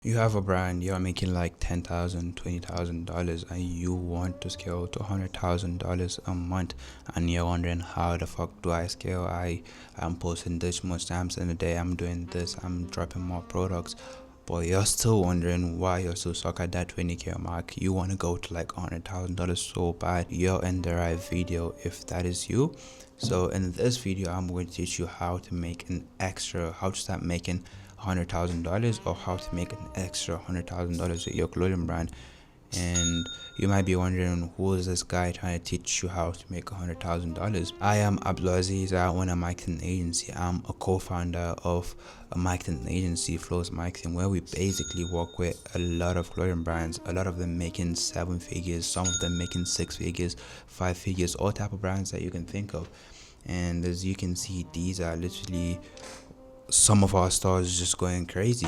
You have a brand, you're making like $10,000, $20,000, and you want to scale to $100,000 a month, and you're wondering how the fuck do I scale? I'm posting this much times in a day, I'm doing this, I'm dropping more products, but you're still wondering why you're so stuck at that 20K mark. You want to go to like $100,000 so bad. You're in the right video if that is you. So in this video, I'm going to teach you how to make how to start making $100,000, or how to make an extra $100,000 with your clothing brand. And you might be wondering, who is this guy trying to teach you how to make $100,000? I am Abdulaziz. I own a marketing agency. I'm a co-founder of a marketing agency, Flows Marketing, where we basically work with a lot of clothing brands, a lot of them making 7 figures, some of them making 6 figures, 5 figures, all type of brands that you can think of. And as you can see, these are literally some of our stores just going crazy.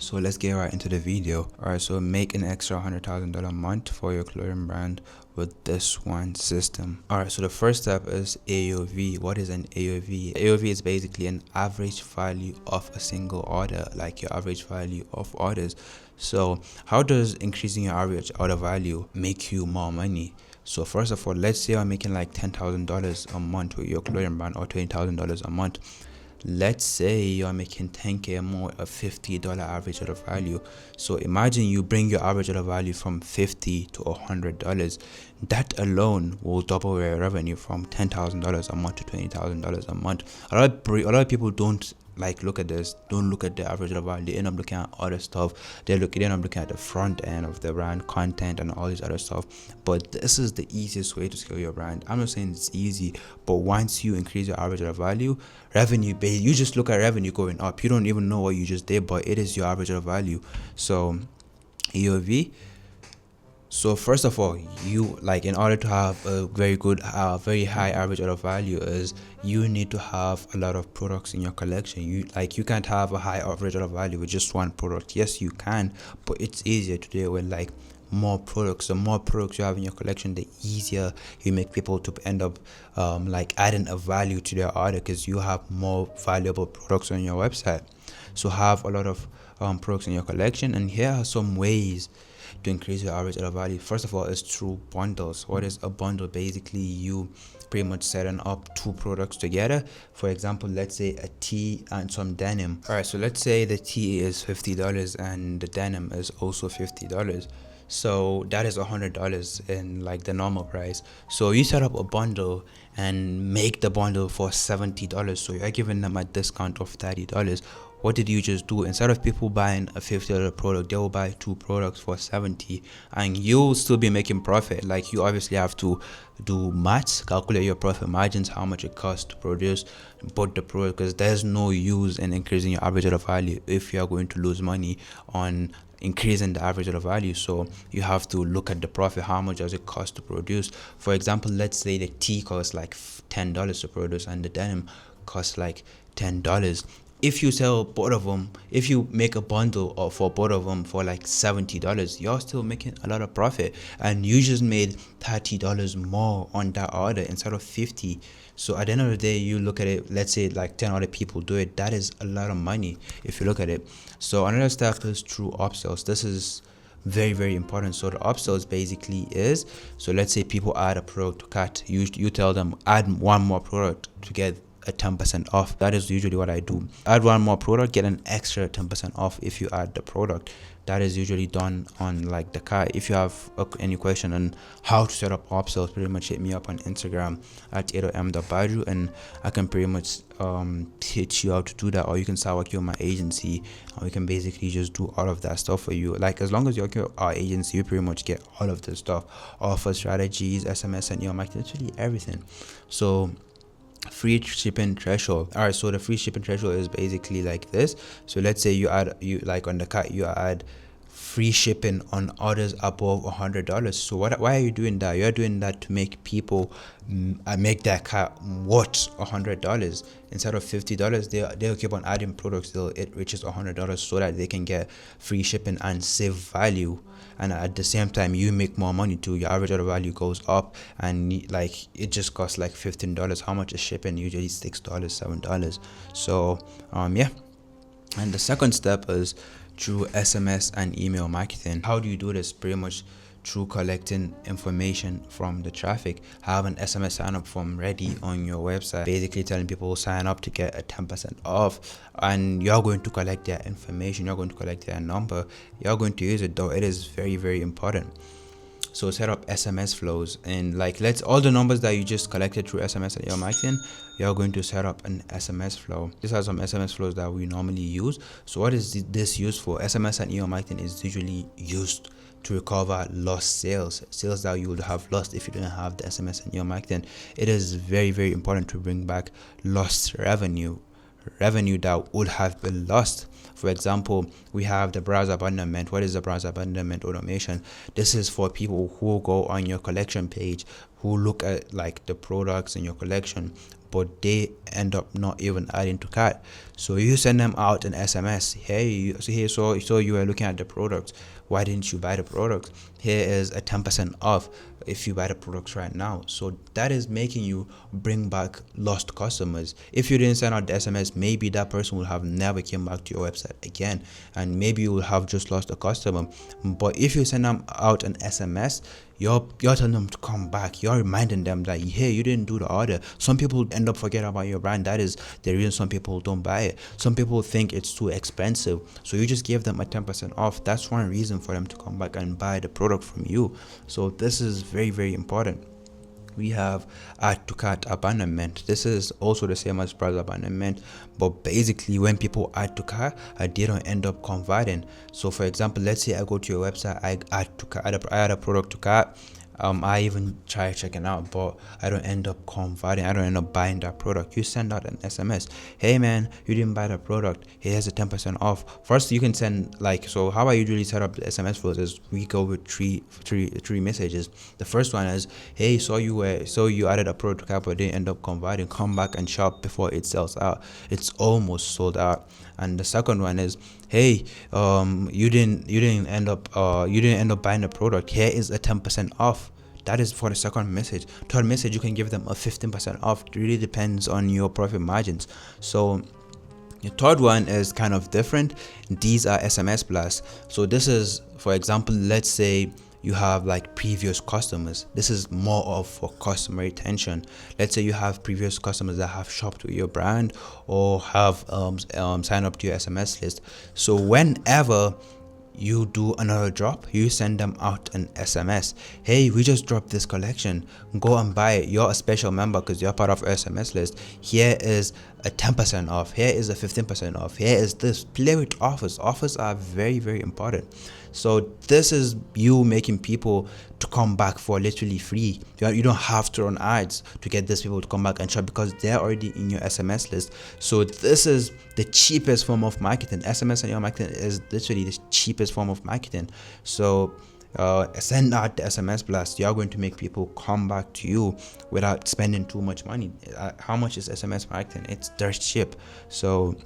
So let's get right into the video. Alright, so make an extra $100,000 a month for your clothing brand with this one system. Alright, so the first step is AOV. What is an AOV? AOV is basically an average value of a single order, like your average value of orders. So how does increasing your average order value make you more money? So first of all, let's say I'm making like $10,000 a month with your clothing brand, or $20,000 a month. Let's say you're making 10K more, a $50 average order value. So imagine you bring your average order value from $50 to $100. That alone will double your revenue from $10,000 a month to $20,000 a month. A lot of people don't look at this, don't look at the average order value. They end up looking at other stuff. They end up looking at the front end of the brand, content, and all this other stuff. But this is the easiest way to scale your brand. I'm not saying it's easy, but once you increase your average order value, revenue base, you just look at revenue going up. You don't even know what you just did, but it is your average order value. So AOV. So first of all, you in order to have a very good, very high average order value, is you need to have a lot of products in your collection. You can't have a high average order value with just one product. Yes, you can, but it's easier to do it with more products. The more products you have in your collection, the easier you make people to end up adding a value to their order, because you have more valuable products on your website. So have a lot of products in your collection, and here are some ways to increase your average order value. First of all, is through bundles. What is a bundle? Basically, you pretty much setting up two products together. For example, let's say a tee and some denim. All right, so let's say the tee is $50 and the denim is also $50. So that is $100 in the normal price. So you set up a bundle and make the bundle for $70. So you're giving them a discount of $30. What did you just do? Instead of people buying a $50 product, they will buy two products for $70, and you'll still be making profit. You obviously have to do maths, calculate your profit margins, how much it costs to produce both the product, because there's no use in increasing your average order value if you're going to lose money on increasing the average order value. So you have to look at the profit. How much does it cost to produce? For example, let's say the tee costs $10 to produce and the denim costs $10. If you sell both of them, if you make a bundle for both of them for $70, you're still making a lot of profit, and you just made $30 more on that order instead of 50. So at the end of the day, you look at it, let's say 10 other people do it, that is a lot of money if you look at it. So another step is through upsells. This is very, very important. So the upsells basically is, so let's say people add a product to cart, you tell them add one more product to get a 10% off. That is usually what I do. Add one more product, get an extra 10% off if you add the product. That is usually done on the cart. If you have any question on how to set up upsells, pretty much hit me up on Instagram at m.baju, and I can pretty much teach you how to do that. Or you can start working with my agency, and we can basically just do all of that stuff for you. As long as you're working with our agency, you pretty much get all of this stuff: offer strategies, SMS and email marketing, literally everything. So free shipping threshold. All right, so the free shipping threshold is basically like this. So let's say you add on the cart, you add free shipping on orders above $100. So why are you doing that? You're doing that to make people make that cart worth $100 instead of $50. They'll keep on adding products till it reaches $100, so that they can get free shipping and save value, and at the same time you make more money too. Your average order value goes up, and it just costs $15. How much is shipping? Usually $6, $7. So yeah. And the second step is through SMS and email marketing. How do you do this? Pretty much through collecting information from the traffic. Have an SMS sign up form ready on your website, basically telling people sign up to get a 10% off, and you're going to collect their information, you're going to collect their number, you're going to use it, though it is very, very important. So set up SMS flows, and like let's all the numbers that you just collected through SMS and email marketing, you're going to set up an SMS flow. These are some SMS flows that we normally use. So what is this used for? SMS and email marketing is usually used to recover lost sales that you would have lost if you didn't have the SMS and email marketing. It is very, very important to bring back lost revenue that would have been lost. For example, we have the browser abandonment. What is the browser abandonment automation? This is for people who go on your collection page, who look at like the products in your collection, but they end up not even adding to cart. So you send them out an SMS. Hey, so you were looking at the products. Why didn't you buy the product? Here is a 10% off if you buy the products right now. So that is making you bring back lost customers. If you didn't send out the SMS, maybe that person will have never came back to your website again, and maybe you will have just lost a customer. But if you send them out an SMS, you're telling them to come back. You're reminding them that, hey, you didn't do the order. Some people end up forgetting about your brand. That is the reason some people don't buy it. Some people think it's too expensive, so you just give them a 10% off. That's one reason for them to come back and buy the product from you. So this is very, very important. We have add to cart abandonment. This is also the same as browser abandonment, but basically when people add to cart, they don't end up converting. So for example, let's say I go to your website, I add a product to cart. I even try checking out, but I don't end up converting. I don't end up buying that product. You send out an SMS. Hey man, you didn't buy the product. Here's a 10% off. First, you can send so how I usually set up the SMS flows is we go with three messages. The first one is, hey, so you added a product to cart but didn't end up converting. Come back and shop before it sells out. It's almost sold out. And the second one is, hey, you didn't end up buying the product. Here is a 10% off. That is for the second message. Third message, you can give them a 15% off. It really depends on your profit margins. So the third one is kind of different. These are SMS blasts. So this is, for example, let's say you have like previous customers. This is more of for customer retention. Let's say you have previous customers that have shopped with your brand or have signed up to your SMS list. So whenever you do another drop, you send them out an SMS. Hey, we just dropped this collection, go and buy it. You're a special member because you're part of our SMS list. Here is a 10% off. Here is a 15% off. Here is this. Play with offers. Offers are very, very important. So this is you making people to come back for literally free. You don't have to run ads to get these people to come back and shop because they're already in your SMS list. So this is the cheapest form of marketing. SMS and your marketing is literally the cheapest form of marketing. So send out the SMS blast. You're going to make people come back to you without spending too much money. How much is SMS marketing? It's dirt cheap. So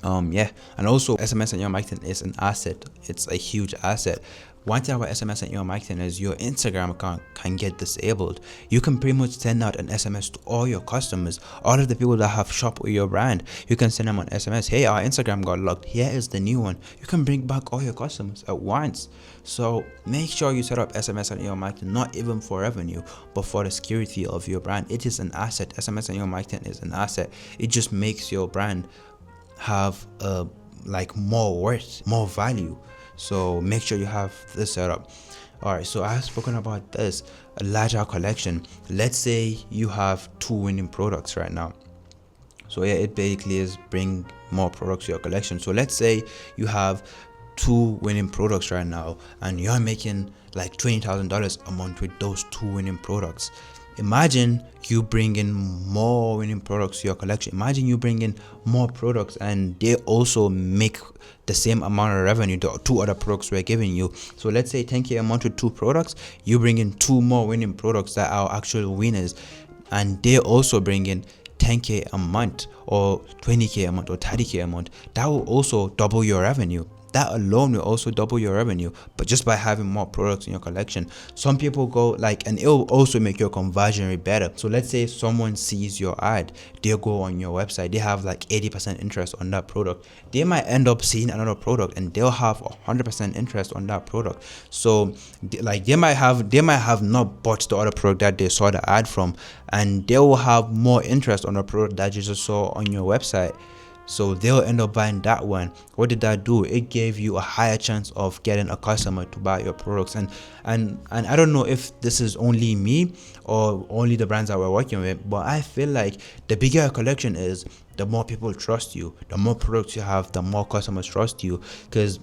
and also SMS and email marketing is an asset. It's a huge asset. One thing about SMS and email marketing is your Instagram account can get disabled. You can pretty much send out an SMS to all your customers, all of the people that have shopped with your brand. You can send them an SMS. Hey, our Instagram got locked. Here is the new one. You can bring back all your customers at once. So make sure you set up SMS and email marketing, not even for revenue, but for the security of your brand. It is an asset. SMS and email marketing is an asset. It just makes your brand have more worth, more value. So make sure you have this set up. All right, so I have spoken about this, a larger collection. Let's say you have 2 winning products right now. So yeah, it basically is bring more products to your collection. So let's say you have 2 winning products right now and you're making like $20,000 a month with those 2 winning products. Imagine you bring in more winning products to your collection. Imagine you bring in more products and they also make the same amount of revenue the 2 other products we're giving you. So let's say 10K a month with 2 products, you bring in 2 more winning products that are actual winners, and they also bring in 10K a month or 20K a month or 30K a month. That will also double your revenue. that alone will also double your revenue, but just by having more products in your collection. Some people go like, and it'll also make your conversion rate better. So let's say someone sees your ad, they'll go on your website, they have like 80% interest on that product, they might end up seeing another product and they'll have 100% interest on that product. So like they might have not bought the other product that they saw the ad from, and they will have more interest on the product that you just saw on your website. So they'll end up buying that one. What did that do? It gave you a higher chance of getting a customer to buy your products. And I don't know if this is only me or only the brands that we're working with, but I feel like the bigger your collection is, the more people trust you. The more products you have, the more customers trust you. Because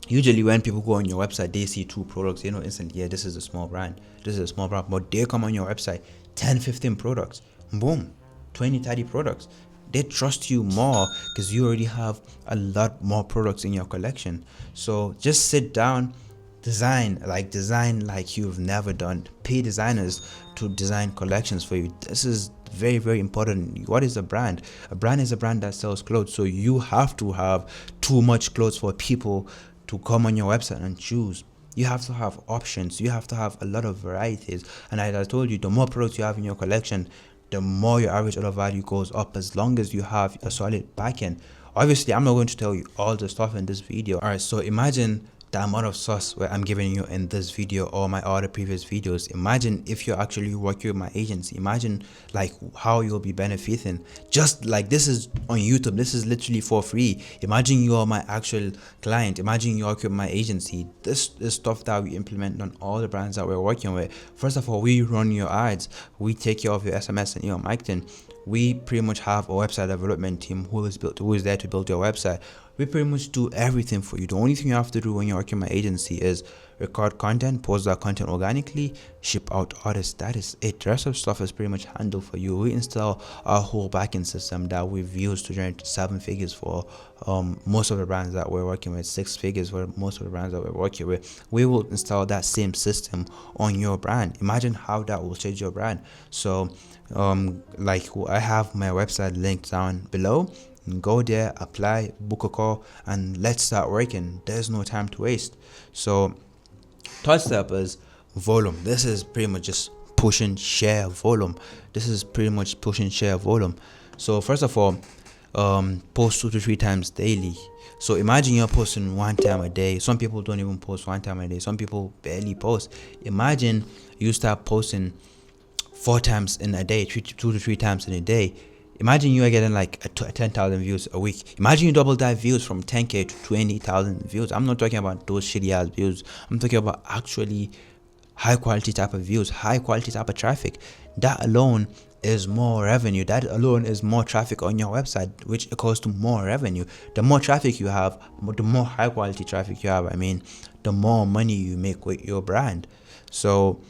usually when people go on your website, they see 2 products, instantly, yeah, this is a small brand, but they come on your website, 10-15 products, boom, 20-30 products. They trust you more because you already have a lot more products in your collection. So just sit down, design like you've never done. Pay designers to design collections for you. This is very, very important. What is a brand? A brand is a brand that sells clothes. So you have to have too much clothes for people to come on your website and choose. You have to have options. You have to have a lot of varieties. And as I told you, the more products you have in your collection, the more your average order value goes up, as long as you have a solid backend. Obviously, I'm not going to tell you all the stuff in this video. All right, so imagine the amount of sauce where I'm giving you in this video or my other previous videos. Imagine if you're actually working with my agency. Imagine like how you'll be benefiting. Just like this is on YouTube, this is literally for free. Imagine you're my actual client. Imagine you're working with my agency. This is stuff that we implement on all the brands that we're working with. First of all, we run your ads, we take care of your SMS and email marketing. We pretty much have a website development team who is there to build your website. We pretty much do everything for you. The only thing you have to do when you're working with my agency is record content, post that content organically, ship out orders. That is it. The rest of stuff is pretty much handled for you. We install our whole backend system that we've used to generate 7 figures for most of the brands that we're working with, 6 figures for most of the brands that we're working with. We will install that same system on your brand. Imagine how that will change your brand. So like I have my website linked down below. Go there, apply, book a call, and let's start working. There's no time to waste. So third step is volume. This is pretty much just pushing share volume. So first of all, post 2 to 3 times daily. So imagine you're posting 1 time a day. Some people don't even post 1 time a day. Some people barely post. Imagine you start posting 4 times in a day, 2 to 3 times in a day. Imagine you are getting like 10,000 views a week. Imagine you double that views from 10k to 20,000 views. I'm not talking about those shitty ass views. I'm talking about actually high quality type of views, high quality type of traffic. That alone is more revenue. That alone is more traffic on your website, which equals to more revenue. The more traffic you have, the more high quality traffic you have, the more money you make with your brand. So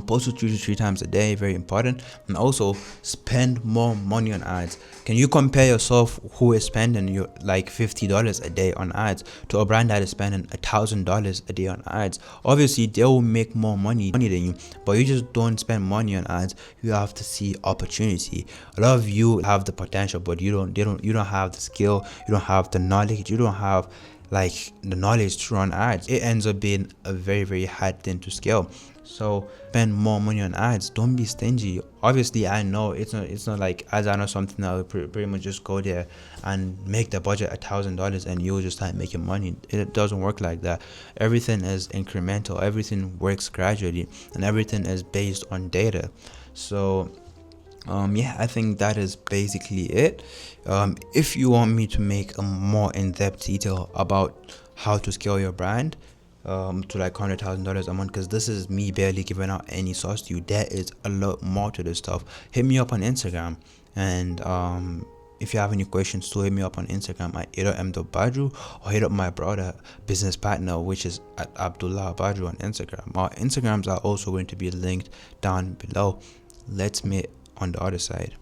post 2 to 3 times a day, very important. And also spend more money on ads. Can you compare yourself who is spending you like $50 a day on ads to a brand that is spending $1,000 a day on ads? Obviously they will make more money than you, but you just don't spend money on ads. You have to see opportunity. A lot of you have the potential, but you don't have the skill, you don't have the knowledge, you don't have like the knowledge to run ads. It ends up being a very, very hard thing to scale. So spend more money on ads. Don't be stingy. Obviously I know it's not like ads are not something that will pretty much just go there and make the budget $1,000 and you'll just start making money. It doesn't work like that. Everything is incremental, everything works gradually, and everything is based on data. So yeah, I think that is basically it. If you want me to make a more in-depth detail about how to scale your brand to like $100,000 a month, because this is me barely giving out any sauce to you, there is a lot more to this stuff. Hit me up on Instagram, and if you have any questions, to hit me up on Instagram at m.badru, or hit up my brother business partner, which is at Abdullah Badru on Instagram. Our Instagrams are also going to be linked down below. Let's meet on the other side.